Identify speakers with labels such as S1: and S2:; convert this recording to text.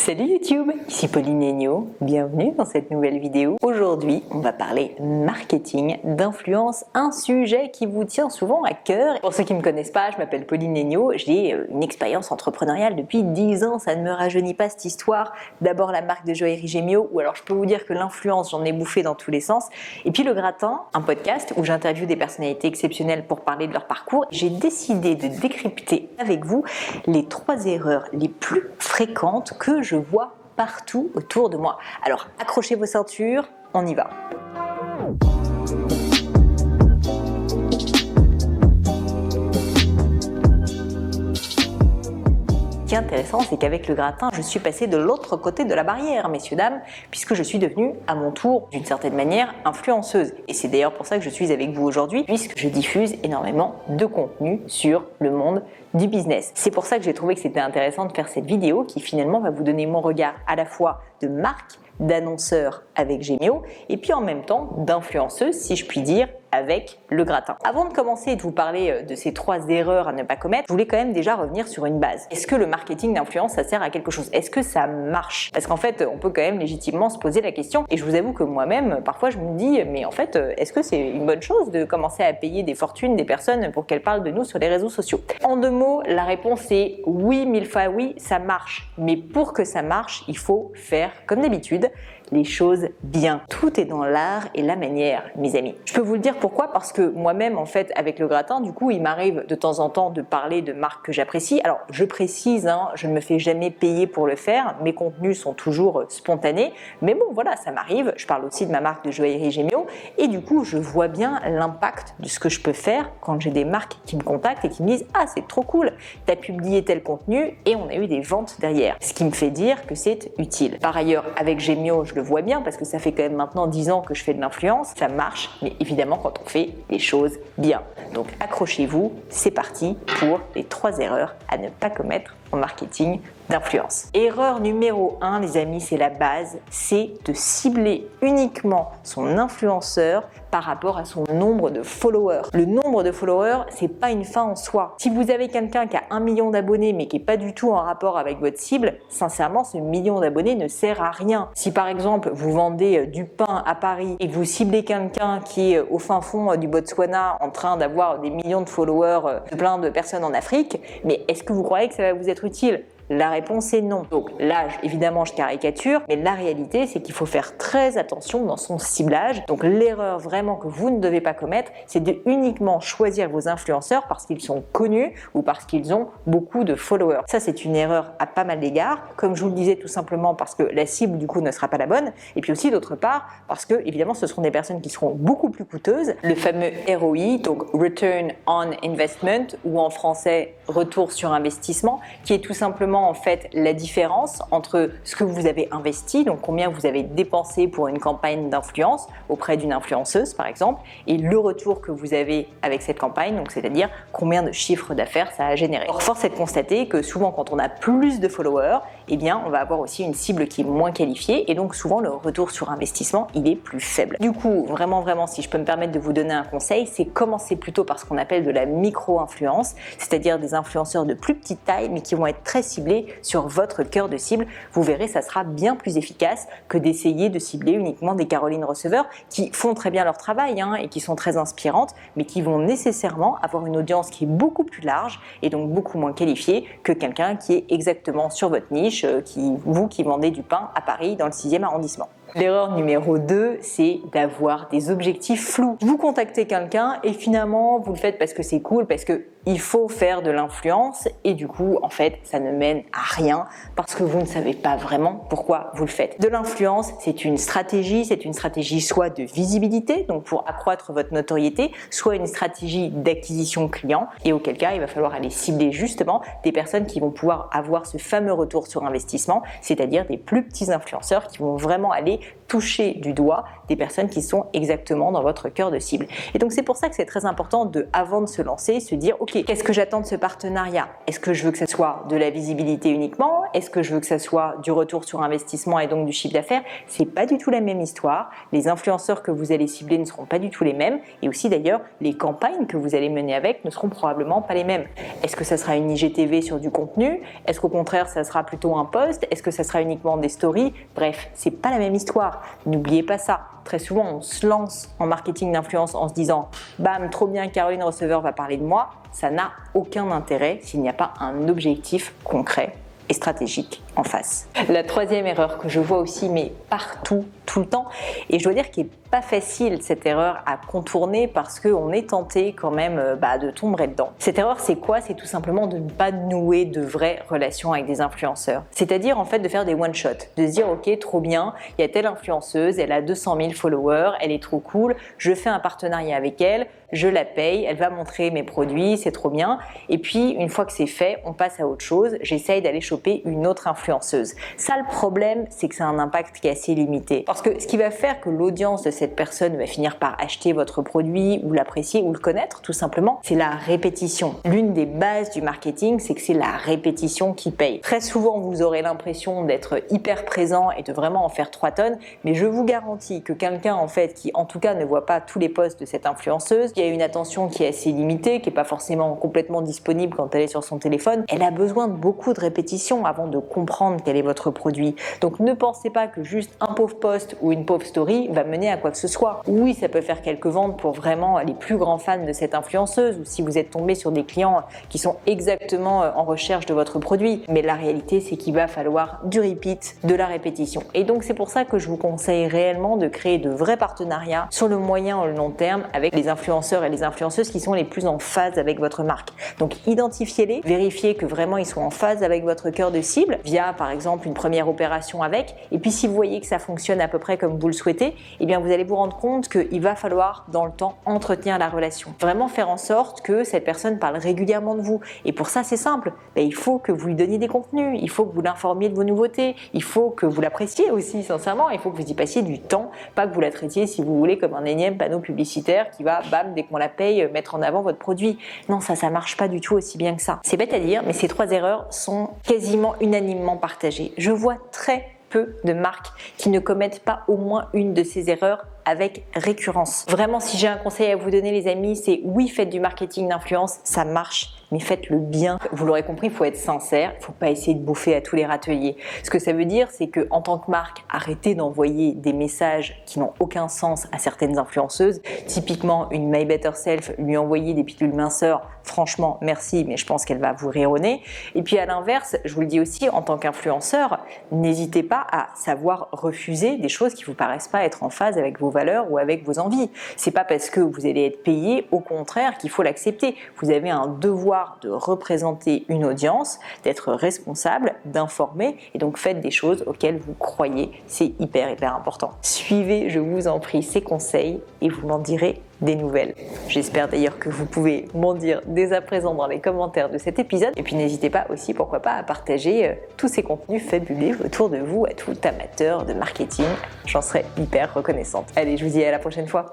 S1: Salut YouTube, ici Pauline Agneau, bienvenue dans cette nouvelle vidéo. Aujourd'hui, on va parler marketing, d'influence, un sujet qui vous tient souvent à cœur. Pour ceux qui ne me connaissent pas, je m'appelle Pauline Agneau, j'ai une expérience entrepreneuriale depuis 10 ans, ça ne me rajeunit pas cette histoire. D'abord la marque de joaillerie Gemio, ou alors je peux vous dire que l'influence, j'en ai bouffé dans tous les sens. Et puis Le Gratin, un podcast où j'interviewe des personnalités exceptionnelles pour parler de leur parcours. J'ai décidé de décrypter avec vous les 3 erreurs les plus fréquentes que je vois partout autour de moi. Alors accrochez vos ceintures, on y va. Ce qui est intéressant, c'est qu'avec Le Gratin, je suis passée de l'autre côté de la barrière, messieurs, dames, puisque je suis devenue, à mon tour, d'une certaine manière, influenceuse. Et c'est d'ailleurs pour ça que je suis avec vous aujourd'hui, puisque je diffuse énormément de contenu sur le monde du business. C'est pour ça que j'ai trouvé que c'était intéressant de faire cette vidéo qui finalement va vous donner mon regard à la fois de marque, d'annonceur avec Gemio, et puis en même temps d'influenceuse, si je puis dire, avec Le Gratin. Avant de commencer et de vous parler de ces 3 erreurs à ne pas commettre, je voulais quand même déjà revenir sur une base. Est-ce que le marketing d'influence, ça sert à quelque chose? Est-ce que ça marche? Parce qu'en fait, on peut quand même légitimement se poser la question, et je vous avoue que moi-même, parfois je me dis, mais en fait, est-ce que c'est une bonne chose de commencer à payer des fortunes des personnes pour qu'elles parlent de nous sur les réseaux sociaux? En 2 mots, la réponse est oui, 1000 fois oui, ça marche. Mais pour que ça marche, il faut faire, comme d'habitude, les choses bien. Tout est dans l'art et la manière, mes amis. Je peux vous le dire pourquoi, parce que moi-même, en fait, avec Le Gratin, du coup, il m'arrive de temps en temps de parler de marques que j'apprécie. Alors, je précise, je ne me fais jamais payer pour le faire. Mes contenus sont toujours spontanés. Mais bon, voilà, ça m'arrive. Je parle aussi de ma marque de joaillerie Gemio. Et du coup, je vois bien l'impact de ce que je peux faire quand j'ai des marques qui me contactent et qui me disent « Ah, c'est trop cool, tu as publié tel contenu et on a eu des ventes derrière. » Ce qui me fait dire que c'est utile. Par ailleurs, avec Gemio, je le vois bien parce que ça fait quand même maintenant 10 ans que je fais de l'influence, ça marche, mais évidemment quand on fait les choses bien. Donc accrochez-vous, c'est parti pour les 3 erreurs à ne pas commettre en marketing d'influence. Erreur numéro 1, les amis, c'est la base, c'est de cibler uniquement son influenceur par rapport à son nombre de followers. Le nombre de followers, c'est pas une fin en soi. Si vous avez quelqu'un qui a 1 million d'abonnés mais qui est pas du tout en rapport avec votre cible, sincèrement, ce million d'abonnés ne sert à rien. Si par exemple, vous vendez du pain à Paris et que vous ciblez quelqu'un qui est au fin fond du Botswana en train d'avoir des millions de followers de plein de personnes en Afrique, mais est-ce que vous croyez que ça va vous être utile? La réponse est non. Donc là, évidemment, je caricature, mais la réalité, c'est qu'il faut faire très attention dans son ciblage. Donc l'erreur vraiment que vous ne devez pas commettre, c'est de uniquement choisir vos influenceurs parce qu'ils sont connus ou parce qu'ils ont beaucoup de followers. Ça, c'est une erreur à pas mal d'égards. Comme je vous le disais, tout simplement parce que la cible, du coup, ne sera pas la bonne. Et puis aussi, d'autre part, parce que, évidemment, ce seront des personnes qui seront beaucoup plus coûteuses. Le fameux ROI, donc Return on Investment, ou en français, retour sur investissement, qui est tout simplement en fait la différence entre ce que vous avez investi, donc combien vous avez dépensé pour une campagne d'influence auprès d'une influenceuse par exemple, et le retour que vous avez avec cette campagne, donc c'est-à-dire combien de chiffre d'affaires ça a généré. Or, force est de constater que souvent quand on a plus de followers, eh bien on va avoir aussi une cible qui est moins qualifiée et donc souvent le retour sur investissement il est plus faible. Du coup, vraiment si je peux me permettre de vous donner un conseil, c'est commencer plutôt par ce qu'on appelle de la micro-influence, c'est-à-dire des influenceurs de plus petite taille mais qui vont être très ciblés sur votre cœur de cible. Vous verrez, ça sera bien plus efficace que d'essayer de cibler uniquement des Caroline Receveur qui font très bien leur travail et qui sont très inspirantes, mais qui vont nécessairement avoir une audience qui est beaucoup plus large et donc beaucoup moins qualifiée que quelqu'un qui est exactement sur votre niche, vous qui vendez du pain à Paris dans le 6e arrondissement. L'erreur numéro 2, c'est d'avoir des objectifs flous. Vous contactez quelqu'un et finalement, vous le faites parce que c'est cool, parce que il faut faire de l'influence et du coup, en fait, ça ne mène à rien parce que vous ne savez pas vraiment pourquoi vous le faites. De l'influence, c'est une stratégie soit de visibilité, donc pour accroître votre notoriété, soit une stratégie d'acquisition client et auquel cas, il va falloir aller cibler justement des personnes qui vont pouvoir avoir ce fameux retour sur investissement, c'est-à-dire des plus petits influenceurs qui vont vraiment aller aller toucher du doigt des personnes qui sont exactement dans votre cœur de cible. Et donc c'est pour ça que c'est très important avant de se lancer, se dire ok, qu'est-ce que j'attends de ce partenariat? Est-ce que je veux que ce soit de la visibilité uniquement? Est-ce que je veux que ce soit du retour sur investissement et donc du chiffre d'affaires? C'est pas du tout la même histoire. Les influenceurs que vous allez cibler ne seront pas du tout les mêmes, et aussi d'ailleurs les campagnes que vous allez mener avec ne seront probablement pas les mêmes. Est-ce que ça sera une IGTV sur du contenu? Est-ce qu'au contraire ça sera plutôt un post? Est-ce que ça sera uniquement des stories? Bref, c'est pas la même histoire. N'oubliez pas ça. Très souvent, on se lance en marketing d'influence en se disant « Bam, trop bien, Caroline Receveur va parler de moi ». Ça n'a aucun intérêt s'il n'y a pas un objectif concret et stratégique en face. La troisième erreur que je vois aussi, mais partout, tout le temps, et je dois dire qu'il n'est pas facile cette erreur à contourner parce qu'on est tenté quand même de tomber dedans. Cette erreur, c'est quoi? C'est tout simplement de ne pas nouer de vraies relations avec des influenceurs. C'est-à-dire en fait de faire des one-shots, de se dire ok, trop bien, il y a telle influenceuse, elle a 200 000 followers, elle est trop cool, je fais un partenariat avec elle, je la paye, elle va montrer mes produits, c'est trop bien. Et puis une fois que c'est fait, on passe à autre chose, j'essaye d'aller choper une autre influenceuse. Ça, le problème, c'est que c'est un impact qui est assez limité. Parce que ce qui va faire que l'audience de cette personne va finir par acheter votre produit ou l'apprécier ou le connaître, tout simplement, c'est la répétition. L'une des bases du marketing, c'est que c'est la répétition qui paye. Très souvent, vous aurez l'impression d'être hyper présent et de vraiment en faire 3 tonnes, mais je vous garantis que quelqu'un, en fait, qui en tout cas ne voit pas tous les posts de cette influenceuse, qui a une attention qui est assez limitée, qui n'est pas forcément complètement disponible quand elle est sur son téléphone, elle a besoin de beaucoup de répétitions avant de comprendre quel est votre produit. Donc ne pensez pas que juste un pauvre post ou une pauvre story va mener à quoi que ce soit. Oui, ça peut faire quelques ventes pour vraiment les plus grands fans de cette influenceuse, ou si vous êtes tombé sur des clients qui sont exactement en recherche de votre produit. Mais la réalité, c'est qu'il va falloir du repeat, de la répétition. Et donc c'est pour ça que je vous conseille réellement de créer de vrais partenariats sur le moyen et le long terme avec les influenceurs et les influenceuses qui sont les plus en phase avec votre marque. Donc identifiez-les, vérifiez que vraiment ils sont en phase avec votre cœur de cible via par exemple une première opération avec, et puis si vous voyez que ça fonctionne à peu près comme vous le souhaitez, eh bien vous allez vous rendre compte qu'il va falloir dans le temps entretenir la relation. Vraiment faire en sorte que cette personne parle régulièrement de vous. Et pour ça c'est simple, il faut que vous lui donniez des contenus, il faut que vous l'informiez de vos nouveautés, il faut que vous l'appréciez aussi sincèrement, il faut que vous y passiez du temps, pas que vous la traitiez si vous voulez comme un énième panneau publicitaire qui va bam dès qu'on la paye mettre en avant votre produit. Non, ça marche pas du tout aussi bien que ça. C'est bête à dire, mais ces 3 erreurs sont quasiment unanimement partagées. Je vois très peu de marques qui ne commettent pas au moins une de ces erreurs avec récurrence. Vraiment, si j'ai un conseil à vous donner les amis, c'est oui, faites du marketing d'influence, ça marche, mais faites-le bien. Vous l'aurez compris, il faut être sincère, il ne faut pas essayer de bouffer à tous les râteliers. Ce que ça veut dire, c'est que en tant que marque, arrêtez d'envoyer des messages qui n'ont aucun sens à certaines influenceuses. Typiquement, une My Better Self, lui envoyer des pilules minceurs, franchement, merci, mais je pense qu'elle va vous rire au nez. Et puis à l'inverse, je vous le dis aussi, en tant qu'influenceur, n'hésitez pas à savoir refuser des choses qui vous paraissent pas être en phase avec vos valeurs ou avec vos envies. C'est pas parce que vous allez être payé, au contraire, qu'il faut l'accepter. Vous avez un devoir de représenter une audience, d'être responsable, d'informer, et donc faites des choses auxquelles vous croyez. C'est hyper important. Suivez, je vous en prie, ces conseils et vous m'en direz des nouvelles. J'espère d'ailleurs que vous pouvez m'en dire dès à présent dans les commentaires de cet épisode. Et puis n'hésitez pas aussi, pourquoi pas, à partager tous ces contenus fabuleux autour de vous à tout amateur de marketing. J'en serais hyper reconnaissante. Allez, je vous dis à la prochaine fois.